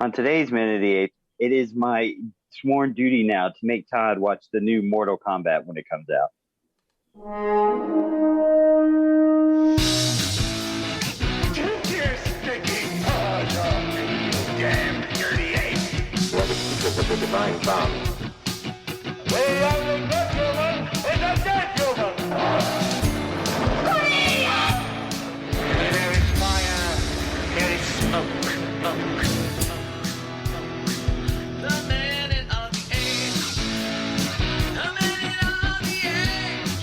On today's Minute of the Apes, it is my sworn duty now to make Todd watch the new Mortal Kombat when it comes out. Take your stinking paws off me, you damn dirty ape! What is the divine bomb? We are the good human and the dead human! Where there is fire, there is smoke. The minute of the apes. The minute of the apes.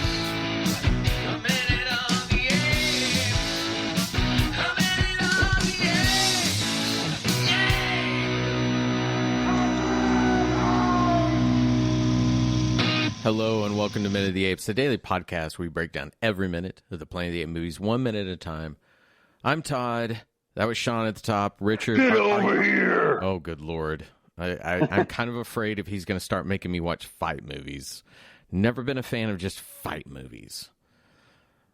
The minute of the apes. The minute of the apes. Hello and welcome to Minute of the Apes, the daily podcast where we break down every minute of the Planet of the Apes movies, 1 minute at a time. I'm Todd. That was Sean at the top. Richard. Get over here! Oh, good Lord. I'm kind of afraid if he's going to start making me watch fight movies. Never been a fan of just fight movies.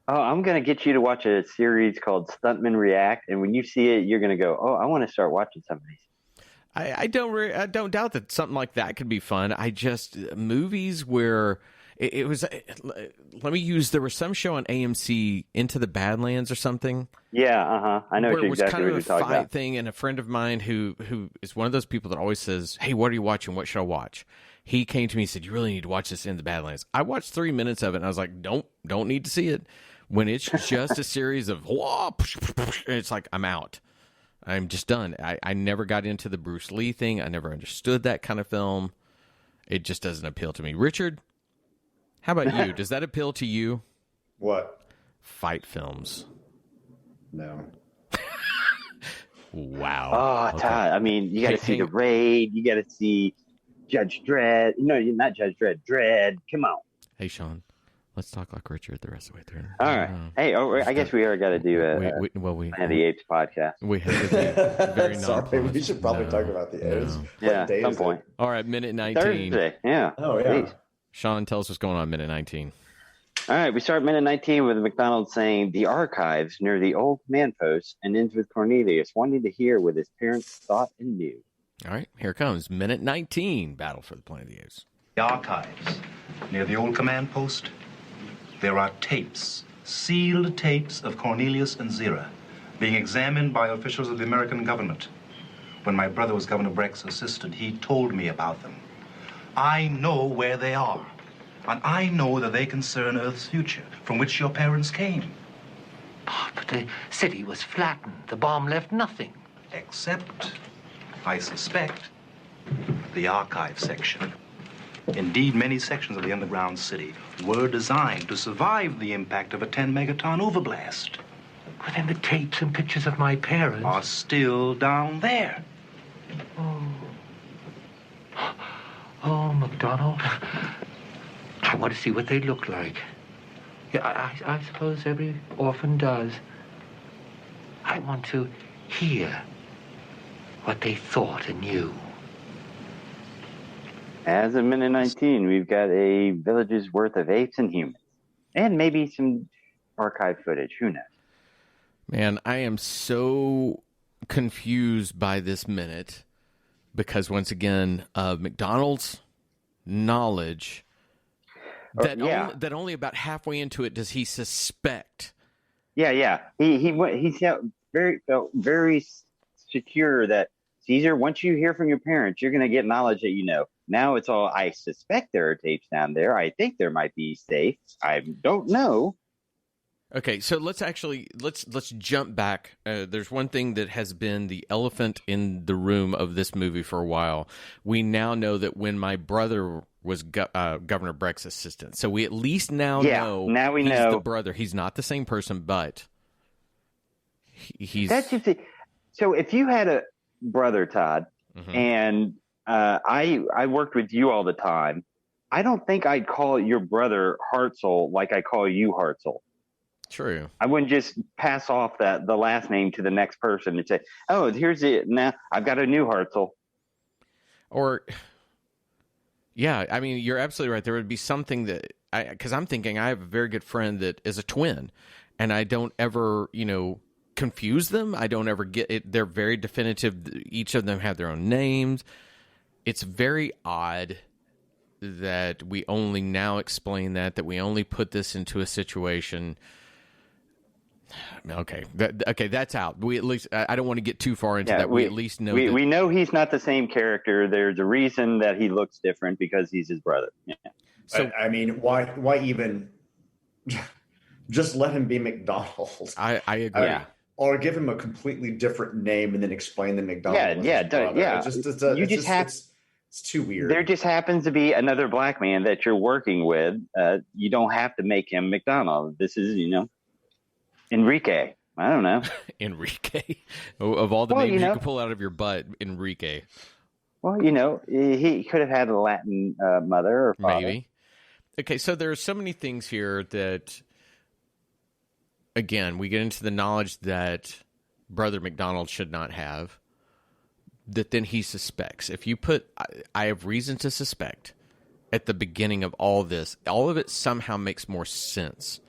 Oh, I'm going to get you to watch a series called Stuntmen React, and when you see it, you're going to go, oh, I want to start watching some of these. I don't doubt that something like that could be fun. I just, movies where it was, let me use, there was some show on AMC, Into the Badlands or something. Yeah, I know where it was exactly kind what of you're a talking fight about. thing, and a friend of mine who is one of those people that always says, hey, what are you watching? What should I watch? He came to me and said, you really need to watch this, Into the Badlands. I watched 3 minutes of it, and I was like, don't need to see it. When it's just a series of, it's like, I'm out. I'm just done. I never got into the Bruce Lee thing. I never understood that kind of film. It just doesn't appeal to me. Richard, how about you? Does that appeal to you? What? Fight films. No. Wow. Oh, Okay. Todd, I mean, you got to see The Raid. You got to see Judge Dredd. No, you're not Judge Dredd. Dredd. Come on. Hey, Sean. Let's talk like Richard the rest of the way through. All right. Hey, I guess we are got to do a Planet of the Apes podcast. We have to be very Sorry, we should probably talk about the Apes. Yeah, What day at some is it? point. All right, minute 19. Thursday. Yeah. Oh, yeah. Jeez. Sean, tell us what's going on minute 19. All right, we start minute 19 with McDonald saying the archives near the old command post, and ends with Cornelius wanting to hear what his parents thought and knew. All right, here comes minute 19, Battle for the Planet of the Apes. The archives near the old command post. There are tapes, sealed tapes of Cornelius and Zira being examined by officials of the American government. When my brother was Governor Breck's assistant, he told me about them. I know where they are, and I know that they concern Earth's future, from which your parents came. But the city was flattened. The bomb left nothing. Except, I suspect, the archive section. Indeed, many sections of the underground city were designed to survive the impact of a 10-megaton overblast. But then the tapes and pictures of my parents Are still down there. Oh, McDonald. I want to see what they look like. Yeah, I suppose every orphan does. I want to hear what they thought and knew. As of minute 19, we've got a village's worth of apes and humans, and maybe some archive footage. Who knows? Man, I am so confused by this minute because, once again, McDonald's knowledge that, that only about halfway into it does he suspect. Yeah. He felt very secure that Caesar, once you hear from your parents, you're going to get knowledge that you know. Now it's all, I suspect there are tapes down there. I think there might be safe. I don't know. Okay, so let's jump back. There's one thing that has been the elephant in the room of this movie for a while. We now know that when my brother was Governor Breck's assistant, so we at least now know. Now we he's know the brother. He's not the same person, but he's. That's just it. So if you had a brother, Todd, and I worked with you all the time, I don't think I'd call your brother Hartzell like I call you Hartzell. True. I wouldn't just pass off the last name to the next person and say, "Oh, here's it. Now I've got a new Hartzell." Or, yeah, I mean, you're absolutely right. There would be something that because I'm thinking I have a very good friend that is a twin, and I don't ever, confuse them. I don't ever get it. They're very definitive. Each of them have their own names. It's very odd that we only now explain that we only put this into a situation. Okay, that's out. We at least, I don't want to get too far into that. We at least know we know he's not the same character. There's a reason that he looks different because he's his brother. Yeah. So I mean, why even just let him be McDonald? I agree. Or give him a completely different name and then explain the McDonald. Yeah. It's too weird. There just happens to be another black man that you're working with. You don't have to make him McDonald. This is, Enrique. I don't know. Enrique. Of all the names you could pull out of your butt, Enrique. Well, he could have had a Latin mother or father. Maybe. Okay, so there are so many things here that, again, we get into the knowledge that Brother McDonald should not have, that then he suspects. If you put, I have reason to suspect, at the beginning of all this, all of it somehow makes more sense.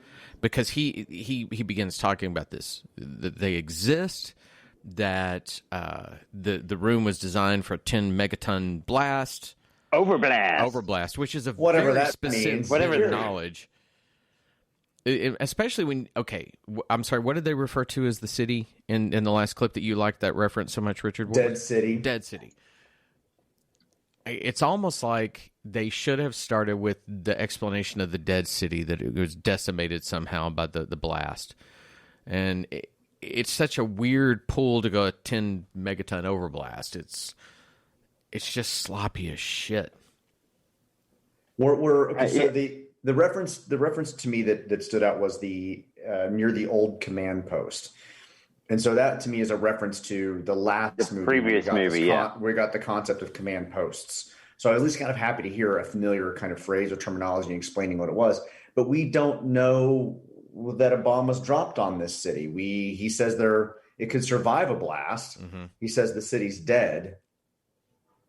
Because he begins talking about this, that they exist, that the room was designed for a 10 megaton blast. Overblast, which is a very specific knowledge. Especially when, I'm sorry, what did they refer to as the city in the last clip that you liked that reference so much, Richard? Dead City. Dead City. It's almost like they should have started with the explanation of the dead city, that it was decimated somehow by the blast. And it's such a weird pull to go a 10 megaton overblast. It's just sloppy as shit. So the reference to me that stood out was the near the old command post. And so that to me is a reference to the last movie. Previous movie, we got the concept of command posts. So I was at least kind of happy to hear a familiar kind of phrase or terminology explaining what it was. But we don't know that a bomb was dropped on this city. He says it could survive a blast. Mm-hmm. He says the city's dead.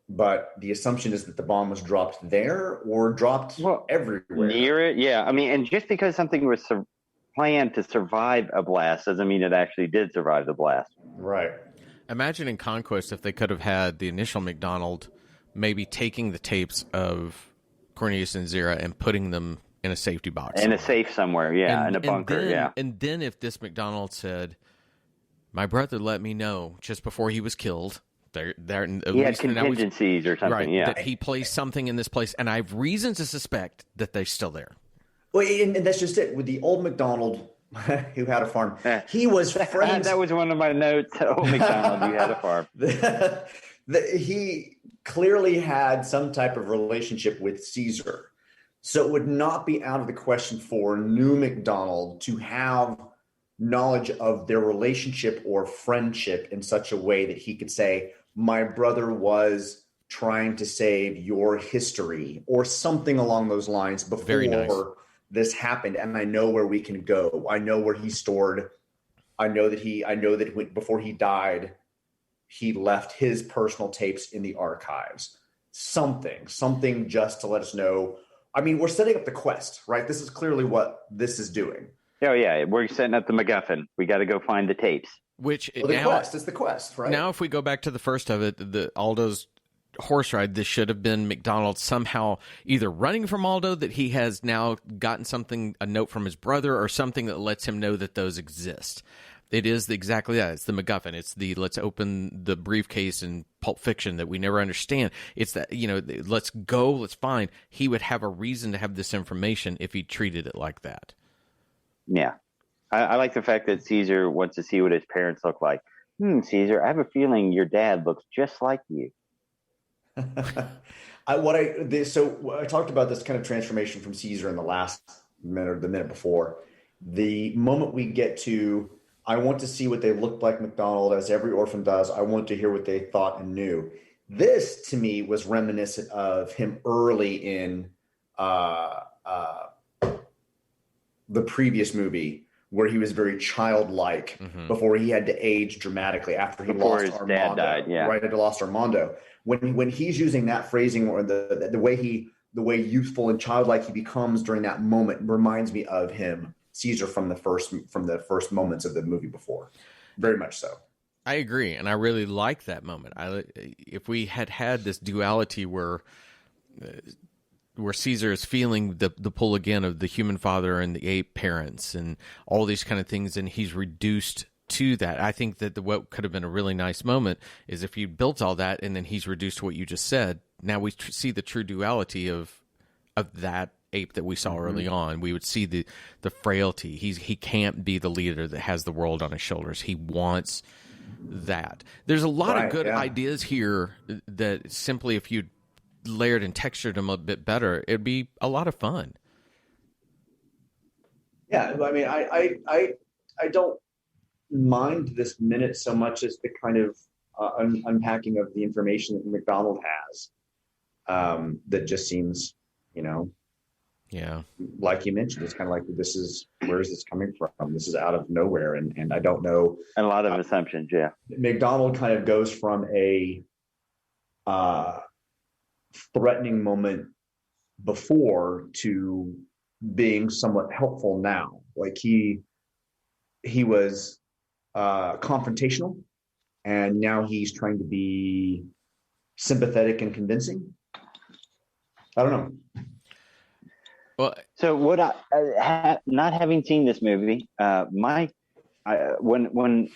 But the assumption is that the bomb was dropped there or dropped everywhere. Near it, yeah. I mean, and just because something was planned to survive a blast doesn't mean it actually did survive the blast. Right. Imagine in Conquest if they could have had the initial McDonald maybe taking the tapes of Cornelius and Zira and putting them in a safety box. In a safe somewhere, in a bunker, And then if this McDonald said, my brother let me know just before he was killed. He had contingencies or something, that he placed something in this place, and I have reason to suspect that they're still there. Well, and that's just it. With the old McDonald who had a farm, he was friends. That was one of my notes. Old McDonald who had a farm. He clearly had some type of relationship with Caesar. So it would not be out of the question for new McDonald to have knowledge of their relationship or friendship in such a way that he could say, my brother was trying to save your history or something along those lines before this happened. And I know where we can go. I know where he's stored. I know that before he died, he left his personal tapes in the archives. Something just to let us know. I mean, we're setting up the quest, right? This is clearly what this is doing. Oh, yeah. We're setting up the MacGuffin. We got to go find the tapes. Which quest. It's the quest, right? Now, if we go back to the first of it, the Aldo's horse ride, this should have been McDonald somehow either running from Aldo, that he has now gotten a note from his brother, or something that lets him know that those exist. It is exactly that. It's the MacGuffin. It's the let's open the briefcase in Pulp Fiction that we never understand. It's that, let's go, let's find. He would have a reason to have this information if he treated it like that. Yeah. I like the fact that Caesar wants to see what his parents look like. Caesar, I have a feeling your dad looks just like you. I talked about this kind of transformation from Caesar in the last minute or the minute before. The moment we get to, I want to see what they looked like, McDonald, as every orphan does. I want to hear what they thought and knew. This, to me, was reminiscent of him early in the previous movie, where he was very childlike before he had to age dramatically after he lost his Armando. Dad died, yeah. Right, after lost Armando. When he's using that phrasing, or the way youthful and childlike he becomes during that moment, reminds me of him, Caesar, from the first moments of the movie before. Very much so. I agree, and I really like that moment. If we had this duality where Caesar is feeling the pull again of the human father and the ape parents and all these kind of things, and he's reduced to that. I think that what could have been a really nice moment is if you built all that and then he's reduced to what you just said. Now we see the true duality of that ape that we saw early on. We would see the frailty. He can't be the leader that has the world on his shoulders. He wants that. There's a lot of good ideas here that simply if you layered and textured them a bit better, it'd be a lot of fun. Yeah, I mean, I don't mind this minute so much as the kind of unpacking of the information that McDonald has that just seems, like you mentioned, it's kind of like where is this coming from? This is out of nowhere, and I don't know. And a lot of assumptions, yeah. McDonald kind of goes from a threatening moment before to being somewhat helpful now. Like he was confrontational, and now he's trying to be sympathetic and convincing. I don't know. Well, so what not having seen this movie, when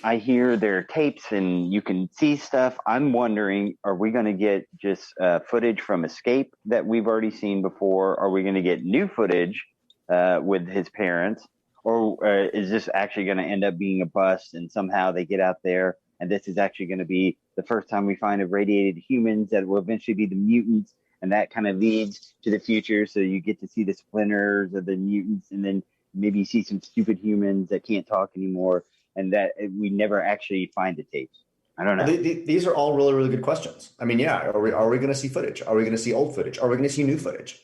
I hear their tapes and you can see stuff, I'm wondering, are we going to get just footage from Escape that we've already seen before? Are we going to get new footage with his parents? Or is this actually going to end up being a bust and somehow they get out there and this is actually going to be the first time we find irradiated humans that will eventually be the mutants, and that kind of leads to the future, so you get to see the splinters of the mutants, and then maybe you see some stupid humans that can't talk anymore, and that we never actually find the tapes. I don't know. These are all really, really good questions. I mean, yeah, are we going to see footage? Are we going to see old footage? Are we going to see new footage?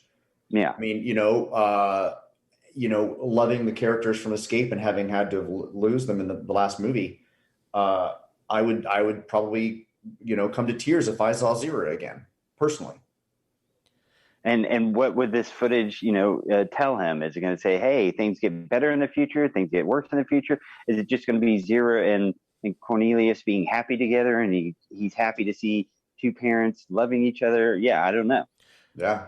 Yeah. I mean, loving the characters from Escape and having had to lose them in the last movie, I would probably, come to tears if I saw Zero again, personally. And what would this footage, tell him? Is it going to say, hey, things get better in the future, things get worse in the future? Is it just going to be Zero and Cornelius being happy together, and he's happy to see two parents loving each other? Yeah, I don't know. Yeah.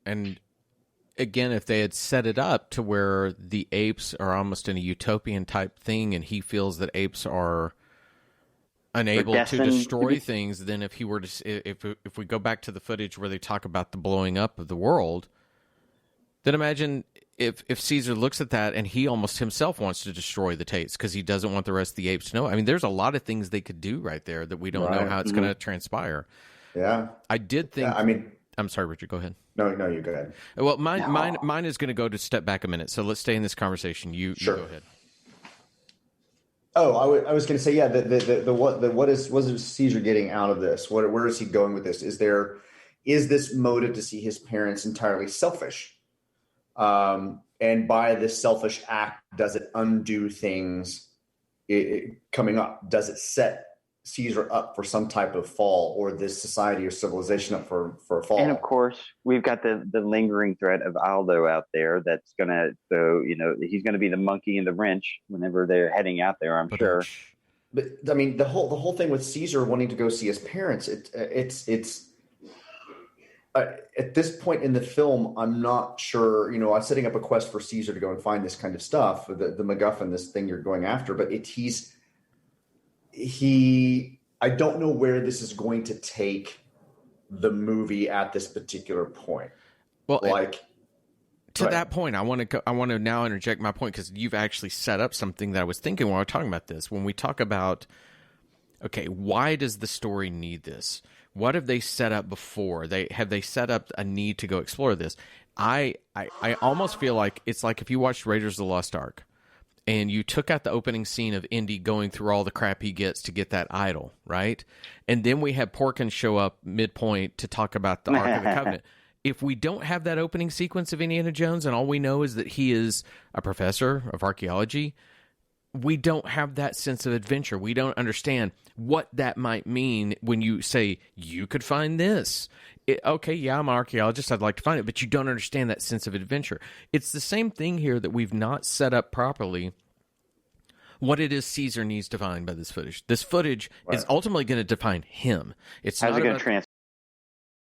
And again, if they had set it up to where the apes are almost in a utopian type thing, and he feels that apes are unable to destroy things, then if he were to, if we go back to the footage where they talk about the blowing up of the world, then imagine if Caesar looks at that and he almost himself wants to destroy the tapes because he doesn't want the rest of the apes to know. I mean, there's a lot of things they could do right there that we don't know how it's going to transpire. Yeah, I did think. Yeah, I mean, I'm sorry, Richard. Go ahead. No, you go ahead. Well, mine is going to go to step back a minute. So let's stay in this conversation. You go ahead. Oh, I was going to say, yeah. What is Caesar getting out of this? Where is he going with this? Is this motive to see his parents entirely selfish? And by this selfish act, does it undo things coming up? Does it set Caesar up for some type of fall, or this society or civilization up for a fall? And of course, we've got the lingering threat of Aldo out there. That's gonna, he's gonna be the monkey in the wrench whenever they're heading out there, I'm sure. But I mean, the whole thing with Caesar wanting to go see his parents, it's at this point in the film, I'm not sure. I'm setting up a quest for Caesar to go and find this kind of stuff, the MacGuffin, this thing you're going after. But I don't know where this is going to take the movie at this particular point. Well, to that point, I want to now interject my point, because you've actually set up something that I was thinking while we were talking about this. When we talk about, okay, why does the story need this? What have they set up before? Have they set up a need to go explore this? I almost feel like it's like if you watched Raiders of the Lost Ark, and you took out the opening scene of Indy going through all the crap he gets to get that idol, right? And then we have Porkins show up midpoint to talk about the Ark of the Covenant. If we don't have that opening sequence of Indiana Jones and all we know is that he is a professor of archaeology, we don't have that sense of adventure. We don't understand what that might mean when you say, you could find this. Okay, yeah, I'm an archaeologist, I'd like to find it, but you don't understand that sense of adventure. It's the same thing here that we've not set up properly what it is Caesar needs defined by this footage. This footage is ultimately going to define him. It's How's not it going about- to